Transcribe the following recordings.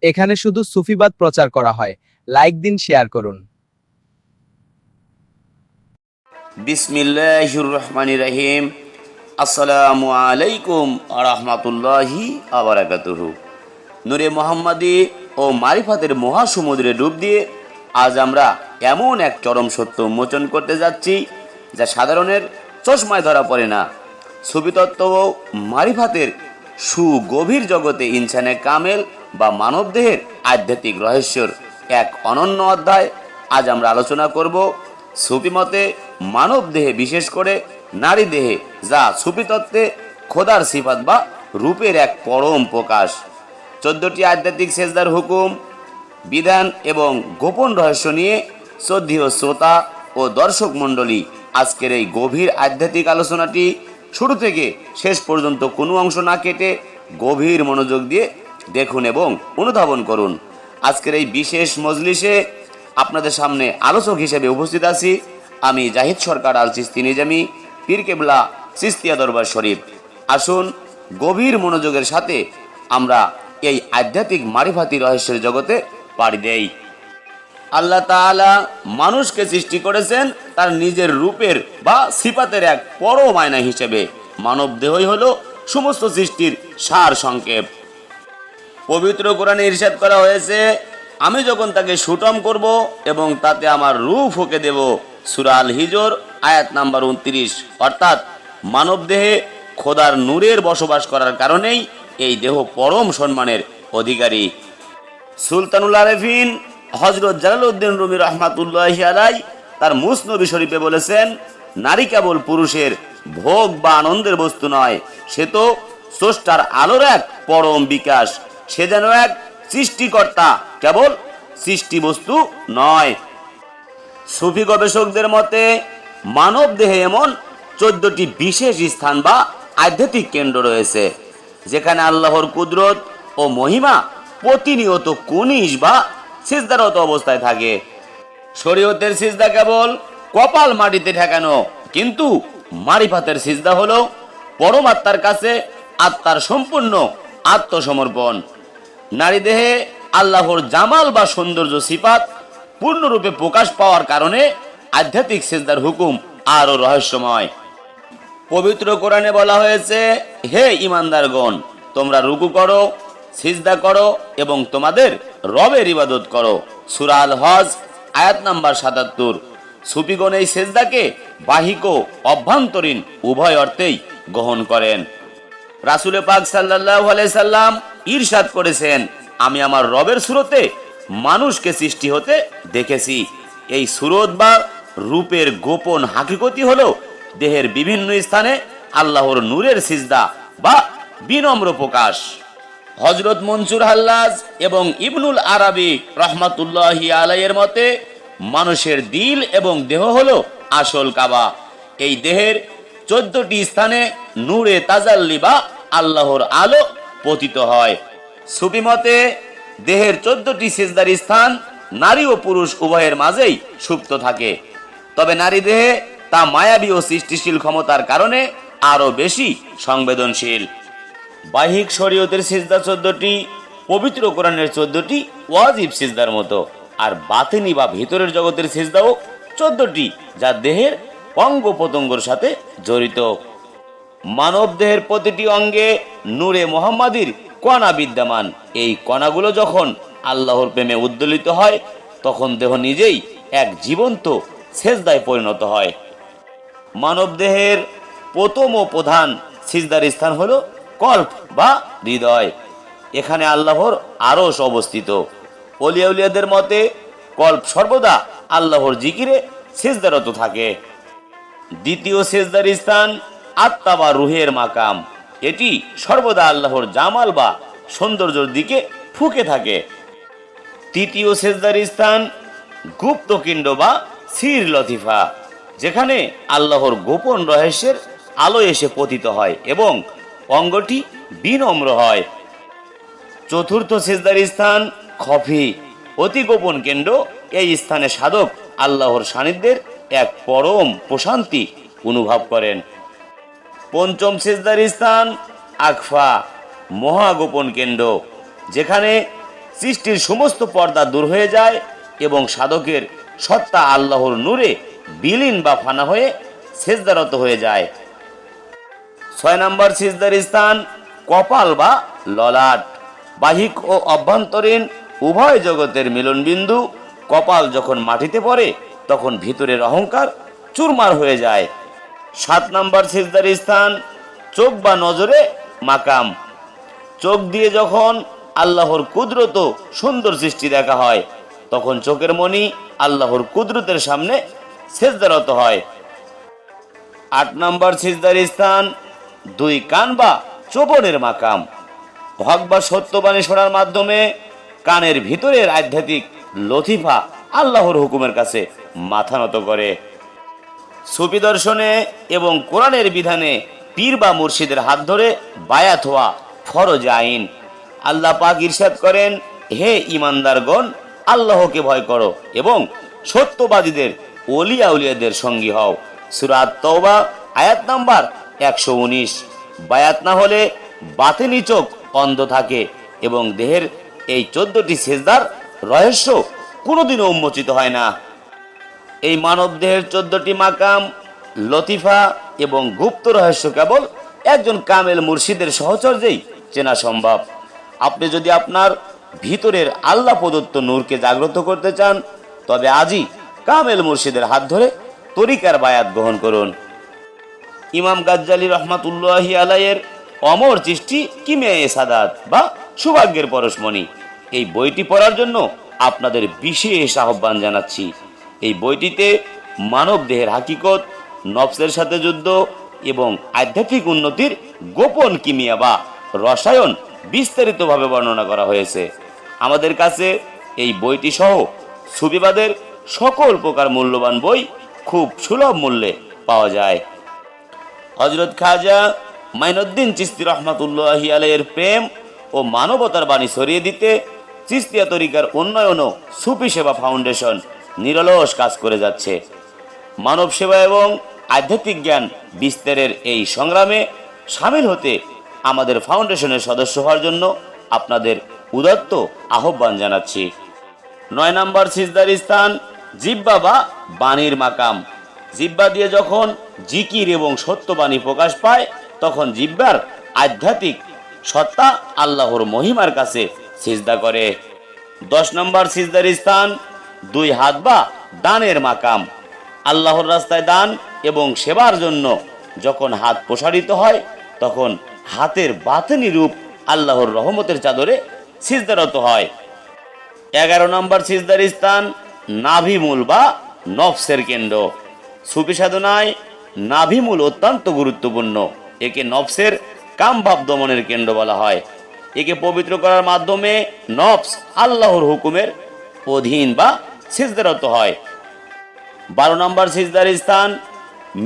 এখানে শুধু সুফিবাদ প্রচার করা হয়। লাইক দিন, শেয়ার করুন। বিসমিল্লাহির রহমানির রহিম। আসসালামু আলাইকুম ওয়া রাহমাতুল্লাহি ওয়া বারাকাতুহু। নূরে মুহাম্মাদি ও মারিফাতের মহাসমুদ্রে ডুব দিয়ে আজ আমরা এমন এক চরম সত্য উন্মোচন করতে যাচ্ছি যা সাধারণের চশমায় ধরা পড়ে না। সুফিতত্ত্ব ও মারিফাতের সুগভীর জগতে ইনসানে কামেল বা মানবদেহের আধ্যাত্মিক রহস্যর এক অনন্য অধ্যায় আজ আমরা আলোচনা করব। সুফি মতে মানব দেহে, বিশেষ করে নারী দেহে, যা সুফি তত্ত্বে খোদার সিফাত বা রূপের এক পরম প্রকাশ। 14টি আধ্যাত্মিক সেজদার হুকুম, বিধান এবং গোপন রহস্য নিয়ে শ্রদ্ধেয় শ্রোতা ও দর্শক মণ্ডলী, আজকের এই গভীর আধ্যাত্মিক আলোচনাটি শুরু থেকে শেষ পর্যন্ত কোনো অংশ না কেটে গভীর মনোযোগ দিয়ে দেখুন এবং অনুধাবন করুন। আজকের এই বিশেষ মজলিসে আপনাদের সামনে আলোচক হিসেবে উপস্থিত আছি আমি জাহিদ সরকার আল চিস্তি নিজামী, পীর কেবলা চিস্তিয়া দরবার শরীফ। আসুন গভীর মনোযোগের সাথে আমরা এই আধ্যাত্মিক মারিফাতি রহস্যের জগতে পাড়ি দেই। আল্লাহ তাআলা মানুষকে সৃষ্টি করেছেন তার নিজের রূপের বা সিফাতের এক পরম আয়না হিসেবে। মানব দেহই হলো সমস্ত সৃষ্টির সার সংক্ষেপ। পবিত্র কোরআনে ইরশাদ করা হয়েছে, আমি যখন তাকে সুটম করব এবং তাতে আমার রূহ ফুঁকে দেব। সূরা আল হিজর আয়াত নাম্বার 29। অর্থাৎ মানব দেহে খোদার নূরের বসবাস করার কারণেই এই দেহ পরম সম্মানের অধিকারী। সুলতানুল আরেফিন হযরত জালালউদ্দিন রুমি রহমাতুল্লাহি আলাইহি তার মুসনবী শরীফে বলেছেন, নারী কেবল পুরুষের ভোগ বা আনন্দের বস্তু নয়, সে তো স্রষ্টার আলোর এক পরম বিকাশ। সে যেন এক সৃষ্টিকর্তা, কেবল সৃষ্টি বস্তু নয়। সুফি গবেষকদের মতে মানব দেহে এমন 14টি বিশেষ স্থান বা আধ্যাত্মিক কেন্দ্র রয়েছে, যেখানে আল্লাহর কুদরত ও মহিমা প্রতিনিয়ত কুনিশ বা সিজদারত অবস্থায় থাকে। শরীয়তের সিজদা কেবল কপাল মাটিতে ঠেকানো, কিন্তু মারিফাতের সিজদা হলো পরমাত্মার কাছে আত্মার সম্পূর্ণ আত্মসমর্পণ। নারী দেহে আল্লাহর জামাল বা সৌন্দর্য সিফাত পূর্ণরূপে প্রকাশ পাওয়ার কারণে আধ্যাত্মিক সিজদার হুকুম আরো রহস্যময়। পবিত্র কোরআনে বলা হয়েছে, হে ঈমানদারগণ, তোমরা রুকু করো, সিজদা করো এবং তোমাদের রবের ইবাদত করো। সূরা আল হজ আয়াত নাম্বার 77। সুফিগণ এই সিজদাকে বাহিক ও অভ্যন্তরীণ উভয় অর্থেই গ্রহণ করেন। রাসূল পাক সাল্লাল্লাহু আলাইহি সাল্লাম ইরশাদ করেছেন, আমি আমার রবের সুরতে মানুষকে সৃষ্টি হতে দেখেছি। এই সুরত বা রূপের গোপন হাকিকতি হলো দেহের বিভিন্ন স্থানে আল্লাহর নূরের সিজদা বা বিনম্র প্রকাশ। হযরত মনসুর হাল্লাজ এবং ইবনুল আরাবি রহমাতুল্লাহি আলাইহির মতে মানুষের দিল এবং দেহ হলো আসল কাবা। এই দেহের 14টি স্থানে নূরে তাজাল্লি বা আল্লাহর আলো পতিত হয়। সুফি মতে দেহের 14টি সিজদার স্থান নারী ও পুরুষ উভয়ের মাঝেই সুপ্ত থাকে, তবে নারী দেহে তা মায়াবী ও সৃষ্টিশীল ক্ষমতার কারণে আরো বেশি সংবেদনশীল। বাহিক শরীয়তের সিজদা 14টি, পবিত্র কোরআনের 14টি ওয়াজিব সিজদার মতো, আর বাতিনি বা ভিতরের জগতের সিজদাও 14টি, যা দেহের অঙ্গ প্রত্যঙ্গের সাথে জড়িত। মানব দেহের প্রতিটি অঙ্গে নূরে মুহাম্মাদির কণা বিদ্যমান। এই কণাগুলো যখন আল্লাহর প্রেমে উদ্দোলিত হয়, তখন দেহ নিজেই এক জীবন্ত সেজদায় পরিণত হয়। মানব দেহের প্রথম ও প্রধান সিজদার স্থান হলো কল্প বা হৃদয়। এখানে আল্লাহর আরশ অবস্থিত। ওলিয়া উলিয়াদের মতে কল্প সর্বদা আল্লাহর জিকিরে সিজদারত থাকে। দ্বিতীয় সিজদার স্থান আত্মা বা রুহের মাকাম। এটি সর্বদা আল্লাহর জামাল বা সৌন্দর্যের দিকে ফুঁকে থাকে। তৃতীয় সিজদার স্থান গুপ্তকিণ্ড বা সির লতিফা, যেখানে আল্লাহর গোপন রহস্যের আলো এসে পতিত হয় এবং অঙ্গটি বিনম্র হয়। চতুর্থ সিজদার স্থান খফি, অতি গোপন কেন্দ্র। এই স্থানে সাধক আল্লাহর সান্নিধ্যের এক পরম প্রশান্তি অনুভব করেন। পঞ্চম সিজদার স্থান আকফা, মহাগোপন কেন্দ্র, যেখানে সৃষ্টির সমস্ত পর্দা দূর হয়ে যায় এবং সাধকের সত্তা আল্লাহর নূরে বিলীন বা ফানা হয়ে সেজদারত হয়ে যায়। 6 নম্বর সিজদার স্থান কপাল বা ললাট। বাহিক ও অভ্যন্তরীণ উভয় জগতের মিলনবিন্দু কপাল যখন মাটিতে পড়ে তখন ভিতরের অহংকার চুরমার হয়ে যায়। 7 নম্বর সিজদার স্থান চোখ বা নজরে মাকাম। চোখ দিয়ে যখন আল্লাহর কুদরত সুন্দর সৃষ্টি দেখা হয় তখন চোখের মনি আল্লাহর কুদরতের সামনে সেজদারত হয়। 8 নম্বর সিজদার স্থান 2 কান বা চোবনের মাকাম। হক বা সত্যবাণী শোনার মাধ্যমে কানের ভিতরের আধ্যাত্মিক লতিফা আল্লাহর হুকুমের কাছে মাথা নত করে। সুফি দর্শনে এবং কোরআনের বিধানে পীর বা মুর্শিদের হাত ধরে বায়াত হওয়া ফরজ আইন। আল্লাহ পাক ইরশাদ করেন, হে ঈমানদারগণ, আল্লাহকে ভয় করো এবং সত্যবাদীদের ওলিয়া উলিয়াদের সঙ্গী হও। সূরা আত-তাওবা আয়াত নাম্বার 119। বায়াত না হলে বাতিনি চোখ অন্ধ থাকে এবং দেহের এই 14টি সেজদার রহস্য কোনোদিনও উন্মোচিত হয় না। এই মানব দেহের 14টি মাকাম, লতিফা এবং গুপ্ত রহস্য কেবল একজন কামেল মুর্শিদের সহচর্যেই চেনা সম্ভব। আপনি যদি আপনার ভিতরের আল্লাহ প্রদত্ত নূরকে জাগ্রত করতে চান তবে আজই কামেল মুর্শিদের হাত ধরে তরিকার বায়াত গ্রহণ করুন। ইমাম গাজ্জালী রহমাতুল্লাহি আলাইহির অমর সৃষ্টি কিমিয়ায়ে সাদাত বা সৌভাগ্যের পরশমণি, এই বইটি পড়ার জন্য আপনাদের বিশেষ আহ্বান জানাচ্ছি। এই বইটিতে মানব দেহের হাকিকত, নফসের সাথে যুদ্ধ এবং আধ্যাত্মিক উন্নতির গোপন কিমিয়া বা রসায়ন বিস্তারিতভাবে বর্ণনা করা হয়েছে। আমাদের কাছে এই বইটি সহ সুফিবাদের সকল প্রকার মূল্যবান বই খুব সুলভ মূল্যে পাওয়া যায়। হযরত খাজা মাইনুদ্দিন চিশতি রহমাতুল্লাহি আলাইহির প্রেম ও মানবতার বাণী ছড়িয়ে দিতে চিশতিয়া তরিকার উন্নয়ন ও সুফি সেবা ফাউন্ডেশন নিরলস কাজ করে যাচ্ছে। মানব সেবা এবং আধ্যাত্মিক জ্ঞান বিস্তারের এই সংগ্রামে সামিল হতে আমাদের ফাউন্ডেশনের সদস্য হওয়ার জন্য আপনাদের উদাত্ত আহ্বান জানাচ্ছি। 9 নম্বর সিজদার স্থান জিহ্বা বা বাণীর মাকাম। জিহ্বা দিয়ে যখন জিকির এবং সত্যবাণী প্রকাশ পায় তখন জিহ্বার আধ্যাত্মিক সত্তা আল্লাহর মহিমার কাছে সিজদা করে। 10 নম্বর সিজদার স্থান 2 হাত বা দানের মাকাম। আল্লাহর রাস্তায় দান এবং সেবার জন্য যখন হাত প্রসারিত হয় তখন হাতের বাতিনি রূপ আল্লাহর রহমতের চাদরে সিজদারত হয়। 11 নম্বর সিজদার স্থান নাভিমূল বা নফসের কেন্দ্র। সুফি সাধনায় নাভিমূল অত্যন্ত গুরুত্বপূর্ণ। একে নফসের কামভাব দমনের কেন্দ্র বলা হয়। একে পবিত্র করার মাধ্যমে নফস আল্লাহর হুকুমের অধীন বা সিজদারত হয়। 12 নম্বর সিজদার স্থান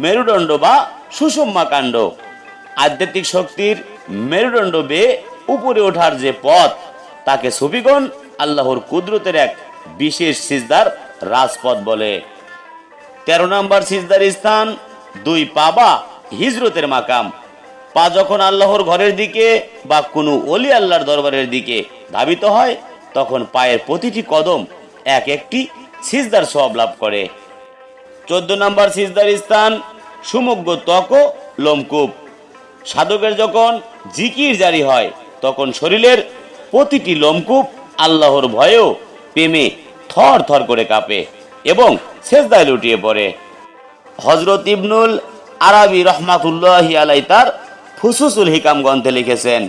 মেরুদণ্ড বা সুষুম্না কাণ্ড। আধ্যাত্মিক শক্তির মেরুদণ্ড বেয়ে উপরে ওঠার যে পথ তাকে সুফিগণ আল্লাহর কুদরতের এক বিশেষ সিজদার রাজপথ বলে। 13 নম্বর সিজদার স্থান 2 পা বা হিজরতের মাকাম। পা যখন আল্লাহর ঘরের দিকে বা কোনো ওলি আল্লাহর দরবারের দিকে ধাবিত হয় তখন পায়ের প্রতিটি কদম এক একটি সিজদার সওয়াব লাভ করে। 14 নম্বর সিজদার স্থান সমগ্র ত্বক ও লোমকূপ। সাধকের যখন জিকির জারি হয় তখন শরীরের প্রতিটি লোমকূপ আল্লাহর ভয়েও প্রেমে থর থর করে কাঁপে এবং সেজদায় লুটিয়ে পড়ে। হযরত ইবনুল আরাবী রহমাতুল্লাহি আলাইহি তার ফুসুসুল হিকাম গ্রন্থে লিখেছেন,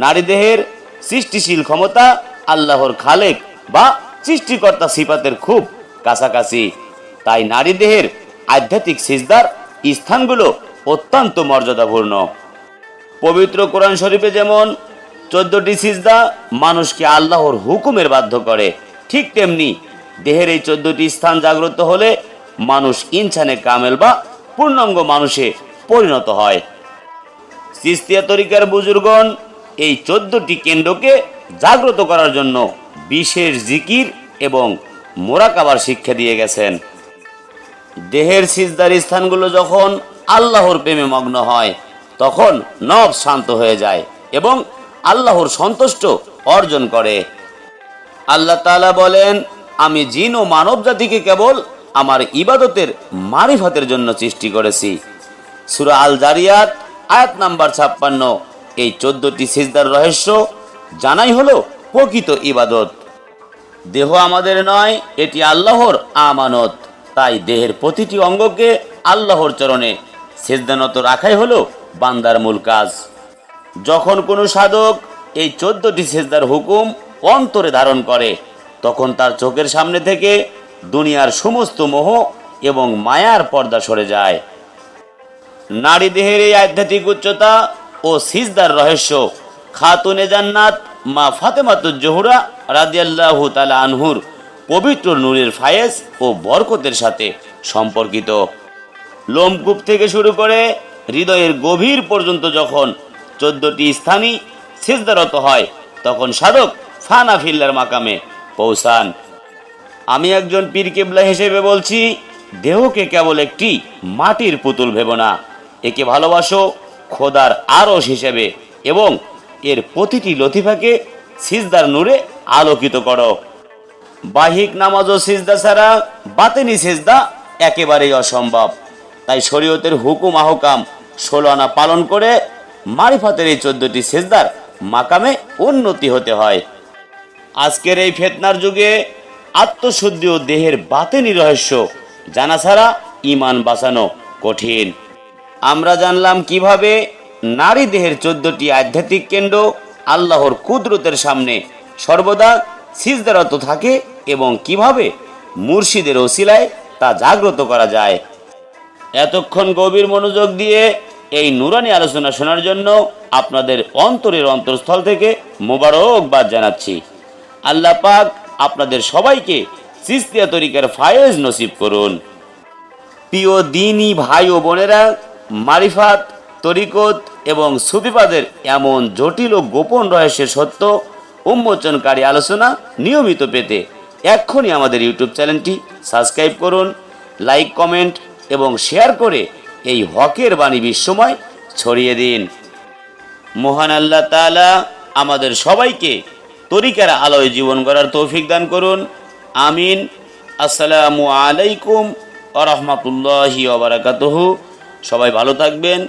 নারী দেহের সৃষ্টিশীল ক্ষমতা আল্লাহর খালেক বা সৃষ্টিকর্তা সিফাতের খুব কাছাকাছি। তাই নারী দেহের আধ্যাত্মিক সিজদার স্থানগুলো অত্যন্ত মর্যাদাপূর্ণ। পবিত্র কোরআন শরীফে যেমন 14টি সিজদা মানুষকে আল্লাহর হুকুমের বাধ্য করে, ঠিক তেমনি দেহের এই 14টি স্থান জাগ্রত হলে মানুষ ইনসানে কামেল বা পূর্ণাঙ্গ মানুষে পরিণত হয়। চিশতিয়া তরিকার বুজুর্গণ এই 14টি কেন্দ্রকে জাগ্রত করার জন্য বিশেষ জিকির এবং মোরাকাবার শিক্ষা দিয়ে গেছেন। দেহের সিজদার স্থানগুলো যখন আল্লাহর প্রেমে মগ্ন হয় তখন নফস শান্ত হয়ে যায় এবং আল্লাহর সন্তুষ্ট অর্জন করে। আল্লাহ তাআলা বলেন, আমি জিন ও মানব জাতিকে কেবল আমার ইবাদতের মারিফাতের জন্য সৃষ্টি করেছি। সূরা আল জারিয়াত আয়াত নাম্বার 56। এই 14টি সিজদার রহস্য জানাই হলো প্রকৃত ইবাদত। দেহ আমাদের নয়, এটি আল্লাহর আমানত। তাই দেহের প্রতিটি অঙ্গকে আল্লাহর চরণে সিজদানত রাখাই হলো বান্দার মূল কাজ। যখন কোনো সাধক এই 14টি সিজদার হুকুম অন্তরে ধারণ করে, তখন তার চোখের সামনে থেকে দুনিয়ার সমস্ত মোহ এবং মায়ার পর্দা সরে যায়। নারী দেহের এই আধ্যাত্মিক উচ্চতা ও সিজদার রহস্য খাতুনে জান্নাত মা ফাতেমাতুজ জোহরা রাদিয়াল্লাহু তাআলা আনহুর পবিত্র নূরের ফায়েজ ও বরকতের সাথে সম্পর্কিত। লোমকূপ থেকে শুরু করে হৃদয়ের গভীর পর্যন্ত যখন 14টি স্থানই সিজদারত হয়, তখন সাধক ফানা ফিল্লার মাকামে পৌঁছান। আমি একজন পীর কেবলা হিসেবে বলছি, দেহকে কেবল একটি মাটির পুতুল ভেবো না, একে ভালোবাসো খোদার আরশ হিসেবে এবং এর প্রতিটি লতিফাকে সিজদার নূরে আলোকিত করো। বাহিক নামাজ ও সিজদা ছাড়া বাতেনি সিজদা একেবারেই অসম্ভব। তাই শরীয়তের হুকুম আহকাম 16 আনা পালন করে মারিফাতের এই 14টি সিজদার মাকামে উন্নতি হতে হয়। আজকের এই ফিতনার যুগে আত্মশুদ্ধি ও দেহের বাতেনি রহস্য জানা ছাড়া ঈমান বাঁচানো কঠিন। আমরা জানলাম কিভাবে নারী দেহের 14টি আধ্যাত্মিক কেন্দ্র আল্লাহর কুদরতের সামনে সর্বদা সিজদারত থাকে এবং কিভাবে মুর্শিদের ওসিলায় তা জাগ্রত করা যায়। এতক্ষণ গভীর মনোযোগ দিয়ে এই নুরানি আলোচনা শোনার জন্য আপনাদের অন্তরের অন্তরস্থল থেকে মোবারকবাদ জানাচ্ছি। আল্লাহ পাক আপনাদের সবাইকে চিশতিয়া তরিকার ফায়েজ নসিব করুন। প্রিয় দ্বীনী ভাই ও বোনেরা, মারিফাত, তরিকত এবং সুফিবাদের এমন জটিল ও গোপন রহস্যের সত্য উন্মোচনকারী আলোচনা নিয়মিত পেতে এক্ষুনি আমাদের ইউটিউব চ্যানেলটি সাবস্ক্রাইব করুন, লাইক, কমেন্ট এবং শেয়ার করে এই হকের বাণী বিশ্বময় ছড়িয়ে দিন। মহান আল্লাহ তাআলা আমাদের সবাইকে তরিকার আলোয় জীবন গড়ার তৌফিক দান করুন। আমিন। আসসালামু আলাইকুম ওয়া রাহমাতুল্লাহি ওয়া বারাকাতুহু। সবাই ভালো থাকবেন,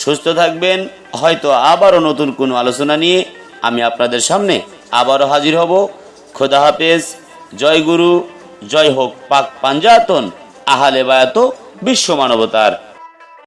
সুস্থ থাকবেন। হয়তো আবারও নতুন কোনো আলোচনা নিয়ে আমি আপনাদের সামনে আবারও হাজির হব। খোদা হাফেজ। জয় গুরু, জয় হোক পাক পাঞ্জাতন আহলে বায়াত বিশ্ব মানবতার।